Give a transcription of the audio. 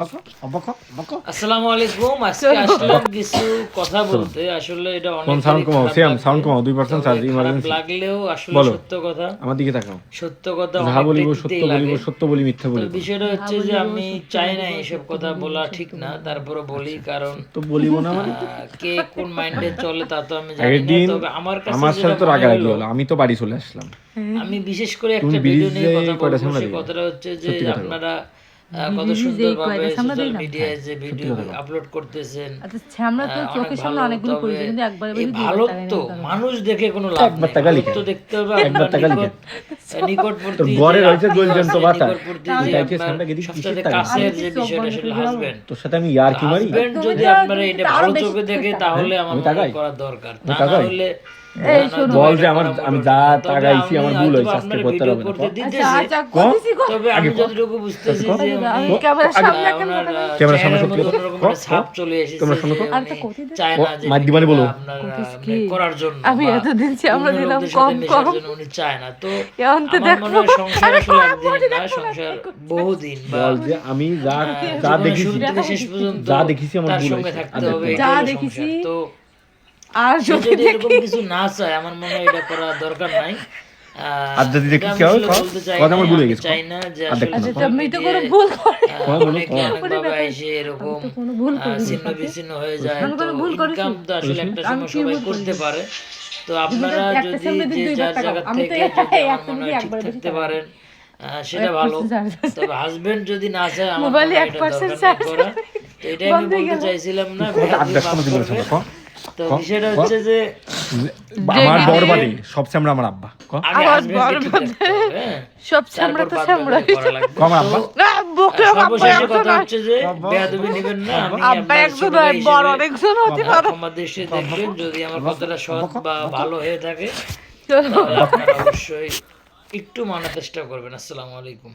আসসালামু আলাইকুম। আজকে আসলাম কিছু কথা বলতে। আসলে এটা অনেক খারাপ লাগলেও আসলে সত্য কথা, আমার দিকে তাকাও। সত্য কথা যা অনেকটাই বলিব সত্য দিতেই বলিব, লাগে। সত্য বলি মিথ্যা তো বলিব না। বিষয়টা হচ্ছে যে আমি চাই না এইসব কথা বলা ঠিক না, তারপরে বলি কারণ তো বলিব না মানে কে কোন মাইন্ডে চলে তা তো আমি জানি আগের না। দিন তবে আমার কাছে আমার যেটা সাথে তো মনে রাগারাগি হলো, হলো, আমি তো বাড়ি চলে আসলাম। আমি বিশেষ করে তুমি একটা ভিডিও নিয়ে ব্রিজে কথা কয়টা বলবো। সামলা সে দিবে? কথাটা হচ্ছে যে সত্যি কথা বলো। আপনারা কত সুন্দরভাবে সোশ্যাল মিডিয়ায় যে সত্যি ভিডিও কথা বলো। আপলোড করতেছেন, আমরা তো অনেক চোখের সামনে ভালো। অনেকগুলো তবে করেছি কিন্তু একবার এই বলি ভালো তো মানুষ দেখে কোনো লাভ একবার নেই। টাকা ভালো লিখে তো দেখতে হবে একবার আপনার টাকা লিখে তোর নিকটবর্তী যে ঘরে রয়েছে আত্মীয় গোলজন্ত আছে, বাতা নিকটবর্তী যে ওইটাকে আপনার সামনে গেদি কিসের সবচেয়ে টাকা? কাছের যে বিষয়টা সেটা হাসবেন্ড। তোর সাথে আমি ইয়ার কি মারি? হাজবেন্ড যদি আপনারা এটা ভালো চোখে দেখে তাহলে আমার আমি মনে হয় তাকাই? করা দরকার। আমি তা না তাকাই? হলে এই শোনো, বল যে আমি যা তাকাইছি আমার ভুল হয়েছে, আজকে আপনার করতে ভিডিও হবে না। করতে দিতেছি। তবে আমি যতটুকু বুঝতেছি যে উনি ক্যামেরার সামনে ওনার ক্যামেরার সামনে চেহারার সত্যি মধ্যে কথা। অন্যরকম একটা ছাপ চলে এসেছে তোমরা যে শোনো তো। উনি চায় না যে মার দিবানি বলো। আপনার করার জন্য আমি বা এতদিন আমরা অন্য দিলাম লোকদের সাথে কম মেশার কম, জন্য উনি চায় না। তো এখন তো আমার মনে হয় দেখো সংসার আসলে একদিন না, সংসার বহুদিন বা বল যে আমি যা যা জীবনের দেখেছি শুরু থেকে শেষ পর্যন্ত যা দেখেছি আমার তার ভুল সঙ্গে হয়েছে। থাকতে আর হবে, দেখবো না। এটাই যা হলো দেখেছি সংসার। তো আর সে যদি যদি এরকম কিছু না চায় আমার মনে হয় এটা করা দরকার নাই। আর যদি দেখি এটা আমি কি হয়, আসলে বলতে চাই কথা না, আমার ভুলে আমি গেছে। চাই না যে আর দেখো আসলে না। আচ্ছা আমি তো মিডিয়ায়, কোনো ভুল করি অনেকে অনেকভাবে এসে এরকম আমি তো কোনো ভুল করিনি। ছিন্ন বিচ্ছিন্ন হয়ে যায়। আমি তো কোনো ভুল করেছি? ইনকাম তো আসলে একটা আমি সময় কি সবাই ভুল করতে করিনি? পারে। তো আপনারা একটা যদি সামনে দিন যে দুইবার যার টাকাও। জায়গা আমি তো থেকে যদি আমার একটা মনে দিকে হয় ঠিক একবার বেশি থাকতে টাকা। পারেন সেটা 1% ভালো। চার্জ আছে। তবে হাজবেন্ড যদি না চায় আমার মোবাইলে মনে হয় এটা 1% দরকার নেই চার্জ করা। তো এটাই আমি বন্ধ হয়ে বলতে গেল। চাইছিলাম না, আড্ডার সময় দিবো না করবে। ক। তো বিষয়টা হচ্ছে যে আমার বড়বাড়ি সবচেয়ে আমরা আমার আব্বা ক। আগে আমার হাজবেন্ডকে ঠিক বরবাদ। রাখতে হবে, হ্যাঁ? সব তারপর সামরা তো বাদ সামরা বাকি করা লাগবে। কম আব্বা। তো না বকে সর্বশেষে কথা হচ্ছে যে বেয়াদবি নেবেন না। আমি আব্বা আপনার একজন ছোট হয়, ভাই বড় হিসেবে অনেকজন হতে পারে। ক্ষমা দৃষ্টিতে দেখবেন। যদি আমার কথাটা সৎ বা ভালো হয়ে থাকে চলো। তাহলে আপনারা অবশ্যই একটু মানার চেষ্টা করবেন। আসসালামু আলাইকুম।